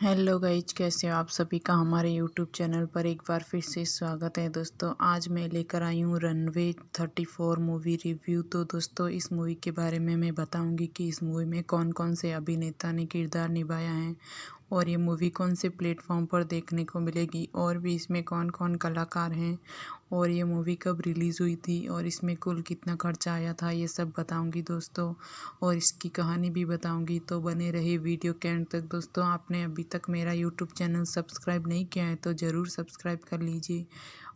Hello guys, कैसे हो आप सभी का हमारे यूट्यूब चैनल पर एक बार फिर से स्वागत है। दोस्तों आज मैं लेकर आई हूँ रनवे 34 मूवी रिव्यू। तो दोस्तों इस मूवी के बारे में मैं बताऊंगी कि इस मूवी में कौन कौन से अभिनेता ने किरदार निभाया है और ये मूवी कौन से प्लेटफॉर्म पर देखने को मिलेगी और भी इसमें कौन कौन कलाकार हैं और ये मूवी कब रिलीज़ हुई थी और इसमें कुल कितना खर्चा आया था, ये सब बताऊंगी दोस्तों। और इसकी कहानी भी बताऊंगी, तो बने रहे वीडियो के एंड तक। दोस्तों आपने अभी तक मेरा यूट्यूब चैनल सब्सक्राइब नहीं किया है तो ज़रूर सब्सक्राइब कर लीजिए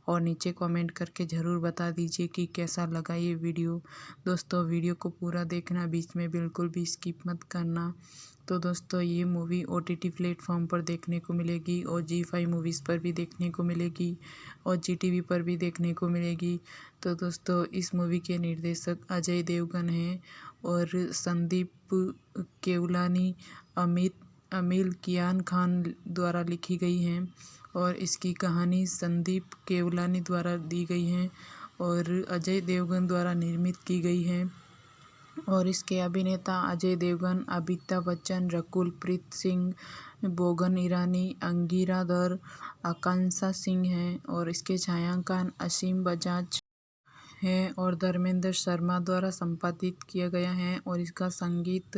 और नीचे कमेंट करके ज़रूर बता दीजिए कि कैसा लगा ये वीडियो। दोस्तों वीडियो को पूरा देखना, बीच में बिल्कुल भी स्किप मत करना। तो दोस्तों ये मूवी OTT प्लेटफॉर्म पर देखने को मिलेगी और G5 मूवीज़ पर भी देखने को मिलेगी और GTV पर भी देखने को मिलेगी। तो दोस्तों इस मूवी के निर्देशक अजय देवगन हैं और संदीप केवलानी, अमील कियान खान द्वारा लिखी गई हैं और इसकी कहानी संदीप केवलानी द्वारा दी गई हैं और अजय देवगन द्वारा निर्मित की गई हैं। और इसके अभिनेता अजय देवगन, अमिताभ बच्चन, रकुल प्रीत सिंह, बोगन ईरानी, अंगिरा दर, आकांक्षा सिंह हैं और इसके छायांकन असीम बजाज है और धर्मेंद्र शर्मा द्वारा संपादित किया गया है और इसका संगीत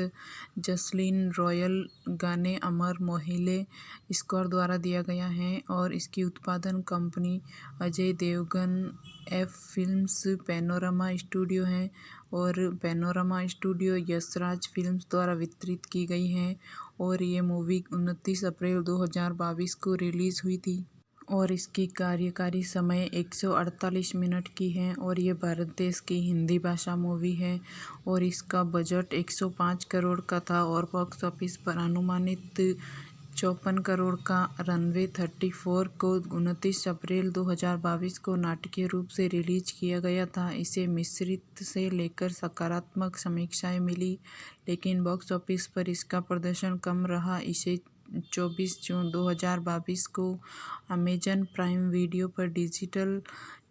जसलीन रॉयल, गाने अमर मोहिले स्कोर द्वारा दिया गया है और इसकी उत्पादन company Ajay Devgn F films panorama studio है और पैनोरमा स्टूडियो यशराज फिल्म्स द्वारा वितरित की गई है। और ये मूवी 29 अप्रैल 2022 को रिलीज़ हुई थी और इसकी कार्यकारी समय 148 मिनट की है और ये भारत देश की हिंदी भाषा मूवी है और इसका बजट 105 करोड़ का था और बॉक्स ऑफिस पर अनुमानित 54 करोड़ का। रनवे 34 को 29 अप्रैल 2022 को नाटकीय रूप से रिलीज किया गया था। इसे मिश्रित से लेकर सकारात्मक समीक्षाएं मिली, लेकिन बॉक्स ऑफिस पर इसका प्रदर्शन कम रहा। इसे 24 जून 2022 को अमेजन प्राइम वीडियो पर डिजिटल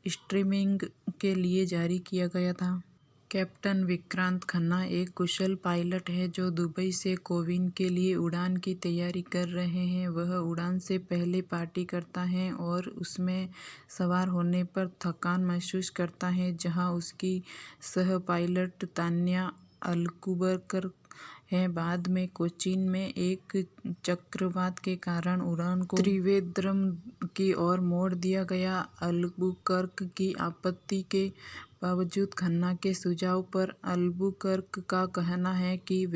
स्ट्रीमिंग के लिए जारी किया गया था। कैप्टन विक्रांत खन्ना एक कुशल पायलट है जो दुबई से कोविन के लिए उड़ान की तैयारी कर रहे हैं। वह उड़ान से पहले पार्टी करता है और उसमें सवार होने पर थकान महसूस करता है, जहां उसकी सह पायलट तान्या अलकुबरकर है। बाद में कोचीन में एक चक्रवात के कारण उड़ान को त्रिवेंद्रम की ओर मोड़ दिया गया। अल्बुकर्क की आपत्ति के बावजूद खन्ना के सुझाव पर अल्बुकर्क का कहना है कि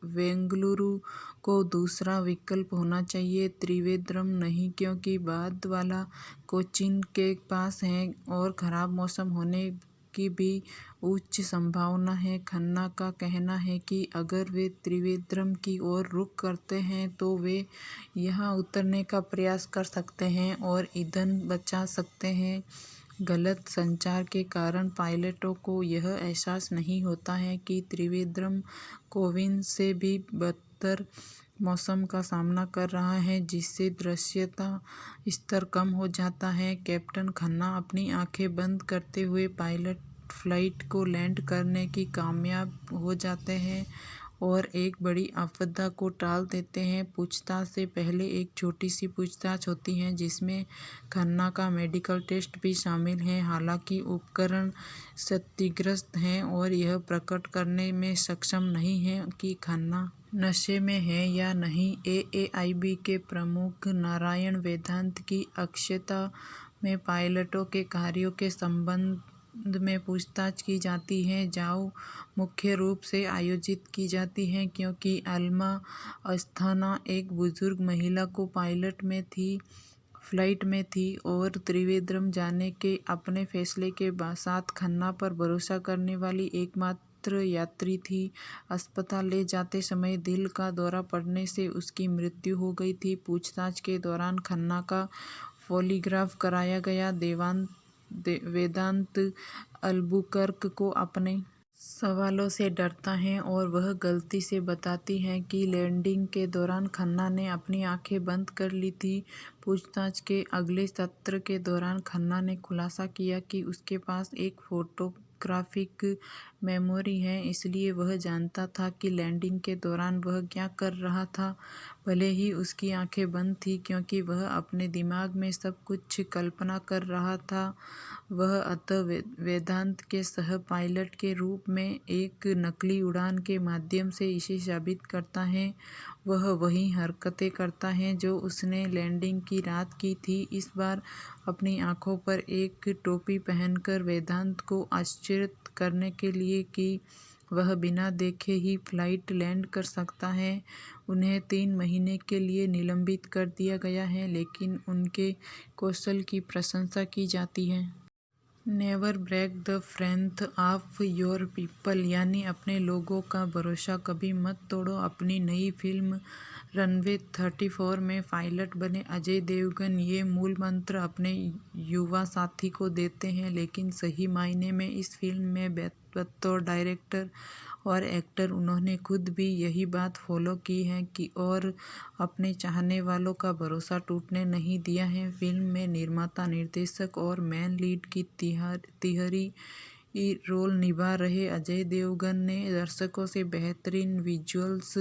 बेंगलुरु को दूसरा विकल्प होना चाहिए, त्रिवेंद्रम नहीं, क्योंकि बाद वाला कोचीन के पास है और खराब मौसम होने की भी उच्च संभावना है। खन्ना का कहना है कि अगर वे त्रिवेंद्रम की ओर रुख करते हैं तो वे यहां उतरने का प्रयास कर सकते हैं और ईंधन बचा सकते हैं। गलत संचार के कारण पायलटों को यह एहसास नहीं होता है कि त्रिवेंद्रम कोविन से भी बदतर मौसम का सामना कर रहा है, जिससे दृश्यता स्तर कम हो जाता है। कैप्टन खन्ना अपनी आंखें बंद करते हुए पायलट फ्लाइट को लैंड करने की कामयाब हो जाते हैं और एक बड़ी आपदा को टाल देते हैं। पूछताछ से पहले एक छोटी सी पूछताछ होती है जिसमें खन्ना का मेडिकल टेस्ट भी शामिल है। हालांकि उपकरण क्षतिग्रस्त हैं और यह प्रकट करने में सक्षम नहीं है कि खन्ना नशे में है या नहीं। AAIB के प्रमुख नारायण वेदांत की अध्यक्षता में पायलटों के कार्यों के संबंध में पूछताछ की जाती है, जो मुख्य रूप से आयोजित की जाती है क्योंकि अल्मा अस्थाना एक बुजुर्ग महिला को फ्लाइट में थी और त्रिवेंद्रम जाने के अपने फैसले के साथ खन्ना पर भरोसा करने वाली एकमात्र यात्री थी। अस्पताल ले जाते समय दिल का दौरा पड़ने से उसकी मृत्यु हो गई थी। पूछताछ के दौरान खन्ना का पॉलीग्राफ कराया गया। वेदांत अल्बुकर्क को अपने सवालों से डरता है और वह गलती से बताती है कि लैंडिंग के दौरान खन्ना ने अपनी आंखें बंद कर ली थी। पूछताछ के अगले सत्र के दौरान खन्ना ने खुलासा किया कि उसके पास एक फोटोग्राफिक मेमोरी है, इसलिए वह जानता था कि लैंडिंग के दौरान वह क्या कर रहा था। भले ही उसकी आंखें बंद थीं क्योंकि वह अपने दिमाग में सब कुछ कल्पना कर रहा था। वह अतः वेदांत के सह पायलट के रूप में एक नकली उड़ान के माध्यम से इसे साबित करता है। वह वही हरकतें करता है जो उसने लैंडिंग की रात की थी। इस बार अपनी आंखों पर एक टोपी पहनकर वेदांत को आश्चर्य करने के लिए कि वह बिना देखे ही फ्लाइट लैंड कर सकता है। उन्हें 3 महीने के लिए निलंबित कर दिया गया है, लेकिन उनके कौशल की प्रशंसा की जाती है। Never break the faith of your people, यानी अपने लोगों का भरोसा कभी मत तोड़ो। अपनी नई फिल्म रनवे 34 में पायलट बने अजय देवगन ये मूल मंत्र अपने युवा साथी को देते हैं, लेकिन सही मायने में इस फिल्म में बतौर डायरेक्टर और एक्टर उन्होंने खुद भी यही बात फॉलो की है कि और अपने चाहने वालों का भरोसा टूटने नहीं दिया है। फिल्म में निर्माता, निर्देशक और मेन लीड की तिहरी रोल निभा रहे अजय देवगन ने दर्शकों से बेहतरीन विजुअल्स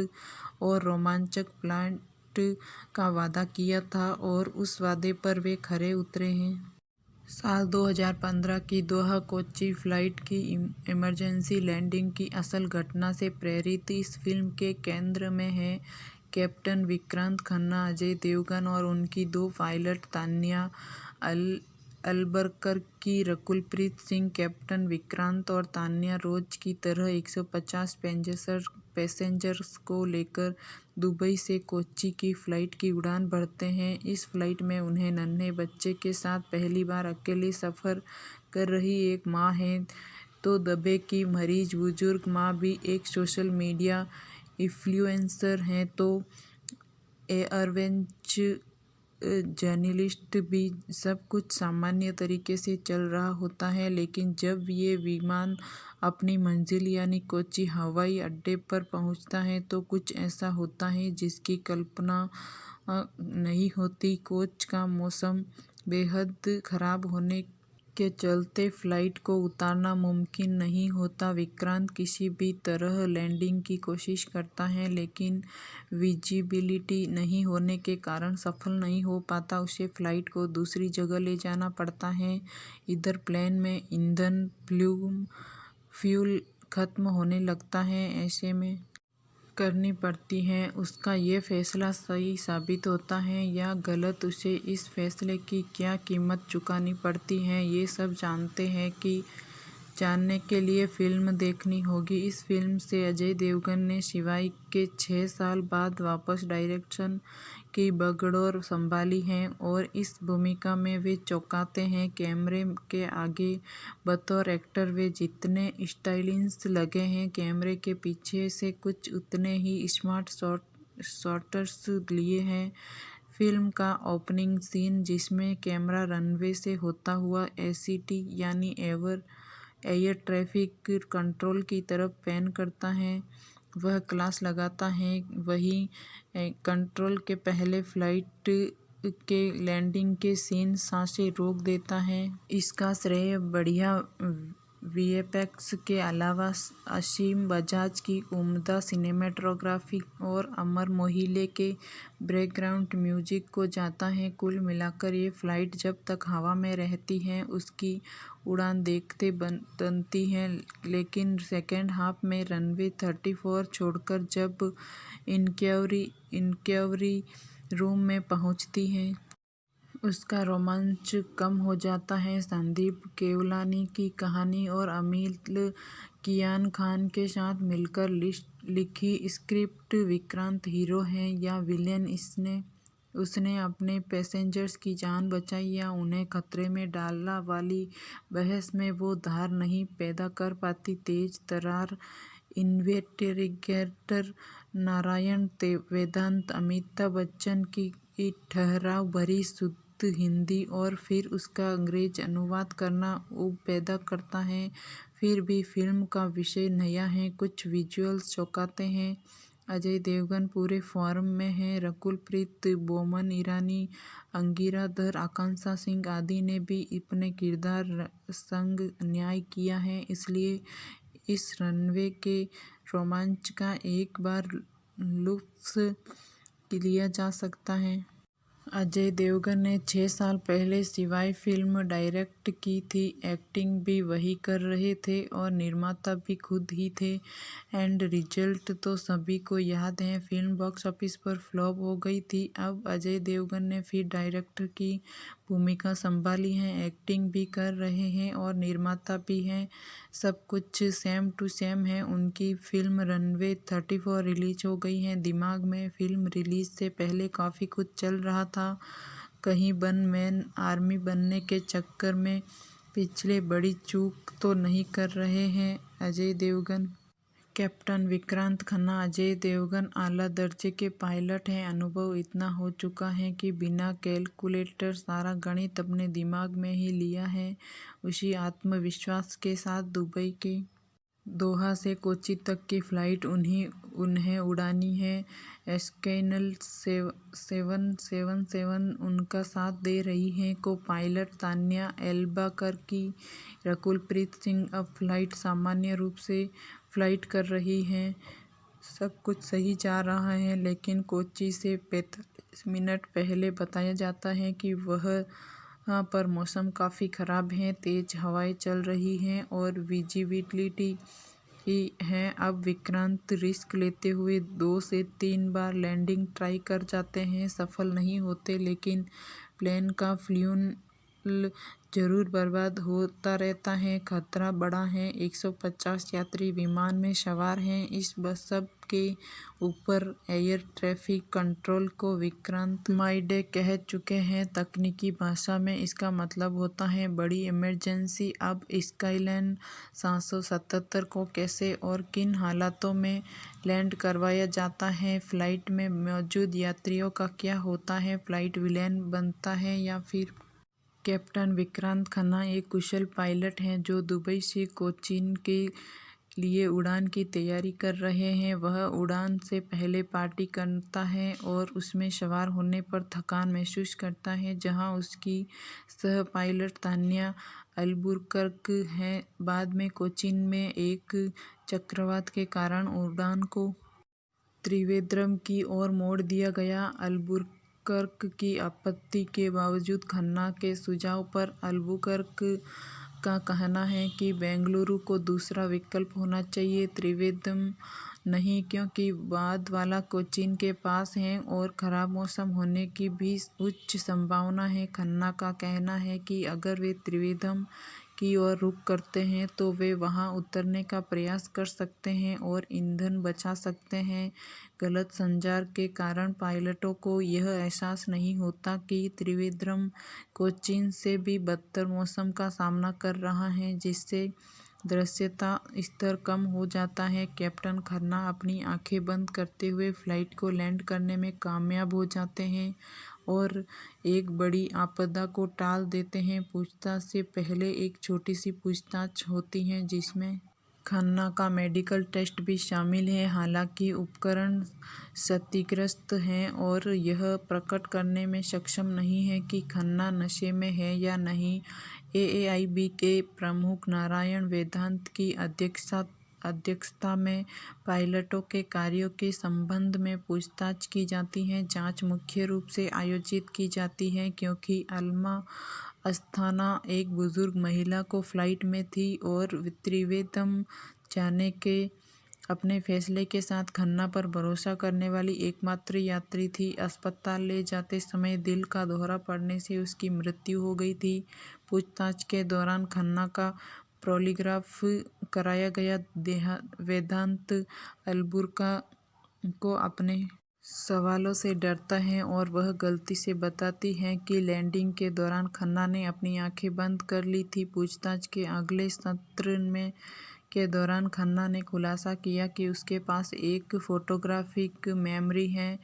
और रोमांचक प्लॉट का वादा किया था और उस वादे पर वे खरे उतरे हैं। साल 2015 की दोहा कोच्चि फ्लाइट की इमरजेंसी लैंडिंग की असल घटना से प्रेरित इस फिल्म के केंद्र में है कैप्टन विक्रांत खन्ना, अजय देवगन और उनकी 2 पायलट तान्या अल्बरकर रकुलप्रीत सिंह। कैप्टन विक्रांत और तान्या रोज की तरह 150 पैसेंजर्स को लेकर दुबई से कोच्चि की फ़्लाइट की उड़ान भरते हैं। इस फ्लाइट में उन्हें नन्हे बच्चे के साथ पहली बार अकेले सफ़र कर रही एक माँ है, तो दबे की मरीज बुजुर्ग माँ भी एक सोशल मीडिया इन्फ्लुएंसर हैं, तो एयरवेज जर्नलिस्ट भी। सब कुछ सामान्य तरीके से चल रहा होता है, लेकिन जब ये विमान अपनी मंजिल यानी कोच्चि हवाई अड्डे पर पहुंचता है तो कुछ ऐसा होता है जिसकी कल्पना नहीं होती। कोच का मौसम बेहद ख़राब होने के चलते फ़्लाइट को उतारना मुमकिन नहीं होता। विक्रांत किसी भी तरह लैंडिंग की कोशिश करता है, लेकिन विजिबिलिटी नहीं होने के कारण सफल नहीं हो पाता। उसे फ़्लाइट को दूसरी जगह ले जाना पड़ता है। इधर प्लेन में ईंधन फ्यूल खत्म होने लगता है। ऐसे में करनी पड़ती है। उसका ये फैसला सही साबित होता है या गलत, उसे इस फैसले की क्या कीमत चुकानी पड़ती है, ये सब जानने के लिए फिल्म देखनी होगी। इस फिल्म से अजय देवगन ने सिवाय के 6 साल बाद वापस डायरेक्शन की बागडोर संभाली है और इस भूमिका में वे चौंकाते हैं। कैमरे के आगे बतौर एक्टर वे जितने स्टाइलिश लगे हैं, कैमरे के पीछे से कुछ उतने ही स्मार्ट शॉट्स लिए हैं। फिल्म का ओपनिंग सीन, जिसमें कैमरा रनवे से होता हुआ एसीटी यानी एयर ट्रैफिक कंट्रोल की तरफ पैन करता है, वह क्लास लगाता है। वहीं कंट्रोल के पहले फ्लाइट के लैंडिंग के सीन सांसें रोक देता है। इसका श्रेय बढ़िया वीएफएक्स के अलावा असीम बजाज की उम्दा सिनेमेटोग्राफी और अमर मोहिले के बैकग्राउंड म्यूजिक को जाता है। कुल मिलाकर ये फ्लाइट जब तक हवा में रहती है उसकी उड़ान देखते बनती है, लेकिन सेकेंड हाफ में रनवे 34 छोड़कर जब इनक्वायरी रूम में पहुंचती है, उसका रोमांच कम हो जाता है। संदीप केवलानी की कहानी और अमील कियान खान के साथ मिलकर लिखी स्क्रिप्ट। विक्रांत हीरो है या विलेन, उसने अपने पैसेंजर्स की जान बचाई या उन्हें खतरे में डाला वाली बहस में वो धार नहीं पैदा कर पाती। तेज तर्रार इन्वेस्टिगेटर नारायण वेदांत अमिताभ बच्चन की ठहराव भरी शुद्ध हिंदी और फिर उसका अंग्रेज अनुवाद करना ऊब पैदा करता है। फिर भी फिल्म का विषय नया है, कुछ विजुअल्स चौंकाते हैं। अजय देवगन पूरे फॉर्म में है। रकुलप्रीत, बोमन ईरानी, अंगिरा धर, आकांक्षा सिंह आदि ने भी अपने किरदार संग न्याय किया है, इसलिए इस रनवे के रोमांच का एक बार लुत्फ़ लिया जा सकता है। अजय देवगन ने 6 साल पहले शिवाय फिल्म डायरेक्ट की थी। एक्टिंग भी वही कर रहे थे और निर्माता भी खुद ही थे। एंड रिजल्ट तो सभी को याद है, फिल्म बॉक्स ऑफिस पर फ्लॉप हो गई थी। अब अजय देवगन ने फिर डायरेक्टर की भूमिका संभाली है, एक्टिंग भी कर रहे हैं और निर्माता भी हैं। सब कुछ सेम टू सेम है। उनकी फिल्म रनवे 34 रिलीज हो गई है। दिमाग में फिल्म रिलीज से पहले काफ़ी कुछ चल रहा था। कहीं वन मैन आर्मी बनने के चक्कर में पिछले बड़ी चूक तो नहीं कर रहे हैं अजय देवगन। कैप्टन विक्रांत खन्ना। अजय देवगन आला दर्जे के पायलट हैं। अनुभव इतना हो चुका है कि बिना कैलकुलेटर सारा गणित अपने दिमाग में ही लिया है। उसी आत्मविश्वास के साथ दुबई के दोहा से कोच्चि तक की फ़्लाइट उन्हें उड़ानी है। एस्केनल 777 उनका साथ दे रही हैं। को पायलट तान्या एल्बाकर्की। रकुलप्रीत सिंह अब फ़्लाइट सामान्य रूप से फ़्लाइट कर रही हैं। सब कुछ सही जा रहा है, लेकिन कोच्चि से 45 मिनट पहले बताया जाता है कि वहाँ पर मौसम काफ़ी ख़राब है, तेज़ हवाएं चल रही हैं और विजिबिलिटी है। अब विक्रांत रिस्क लेते हुए 2 से 3 बार लैंडिंग ट्राई कर जाते हैं, सफल नहीं होते, लेकिन प्लेन का फ्यूल जरूर बर्बाद होता रहता है। खतरा बड़ा है। 150 यात्री विमान में सवार हैं। इस बस सब के ऊपर एयर ट्रैफिक कंट्रोल को विक्रांत माय डे कह चुके हैं। तकनीकी भाषा में इसका मतलब होता है बड़ी इमरजेंसी। अब स्काईलाइन 777 को कैसे और किन हालातों में लैंड करवाया जाता है? फ्लाइट में मौजूद यात्रियों का क्या होता है? फ्लाइट विलेन बनता है या फिर कैप्टन विक्रांत खन्ना एक कुशल पायलट हैं जो दुबई से कोचीन के लिए उड़ान की तैयारी कर रहे हैं। वह उड़ान से पहले पार्टी करता है और उसमें सवार होने पर थकान महसूस करता है, जहां उसकी सह पायलट तान्या अल्बुकर्क है। बाद में कोचीन में एक चक्रवात के कारण उड़ान को त्रिवेंद्रम की ओर मोड़ दिया गया। अल्बुकर्क की आपत्ति के बावजूद खन्ना के सुझाव पर अल्बुकर्क का कहना है कि बेंगलुरु को दूसरा विकल्प होना चाहिए, त्रिवेंद्रम नहीं, क्योंकि बाद वाला कोचीन के पास है और खराब मौसम होने की भी उच्च संभावना है। खन्ना का कहना है कि अगर वे त्रिवेंद्रम की ओर रुख करते हैं तो वे वहां उतरने का प्रयास कर सकते हैं और ईंधन बचा सकते हैं। गलत संचार के कारण पायलटों को यह एहसास नहीं होता कि त्रिवेंद्रम कोचीन से भी बदतर मौसम का सामना कर रहा है, जिससे दृश्यता स्तर कम हो जाता है। कैप्टन खन्ना अपनी आंखें बंद करते हुए फ्लाइट को लैंड करने में कामयाब हो जाते हैं और एक बड़ी आपदा को टाल देते हैं। पूछताछ से पहले एक छोटी सी पूछताछ होती है जिसमें खन्ना का मेडिकल टेस्ट भी शामिल है। हालांकि उपकरण क्षतिग्रस्त हैं और यह प्रकट करने में सक्षम नहीं है कि खन्ना नशे में है या नहीं। एएआईबी के प्रमुख नारायण वेदांत की अध्यक्षता में पायलटों के कार्यों के संबंध में पूछताछ की जाती है। जांच मुख्य रूप से आयोजित की जाती है क्योंकि अल्मा अस्थाना एक बुजुर्ग महिला को फ्लाइट में थी और त्रिवेंद्रम जाने के अपने फैसले के साथ खन्ना पर भरोसा करने वाली एकमात्र यात्री थी। अस्पताल ले जाते समय दिल का दौरा पड़ने से उसकी मृत्यु हो गई थी। पूछताछ के दौरान खन्ना का पॉलीग्राफ कराया गया। वेदांत अल्बुकर्क को अपने सवालों से डरता है और वह गलती से बताती है कि लैंडिंग के दौरान खन्ना ने अपनी आंखें बंद कर ली थी। पूछताछ के अगले सत्र के दौरान खन्ना ने खुलासा किया कि उसके पास एक फोटोग्राफिक मेमोरी है।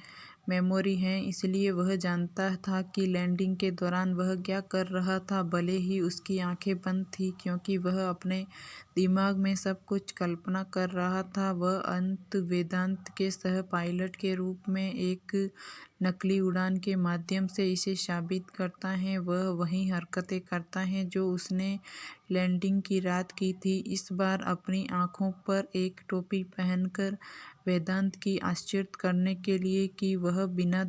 मेमोरी है, इसलिए वह जानता था कि लैंडिंग के दौरान वह क्या कर रहा था। भले ही उसकी आंखें बंद थीं क्योंकि वह अपने दिमाग में सब कुछ कल्पना कर रहा था। वह अंत वेदांत के सह पायलट के रूप में एक नकली उड़ान के माध्यम से इसे साबित करता है। वह वही हरकतें करता है जो उसने लैंडिंग की रात की थी, इस बार अपनी आंखों पर एक टोपी पहनकर, वेदांत की आश्चर्य करने के लिए कि वह बिना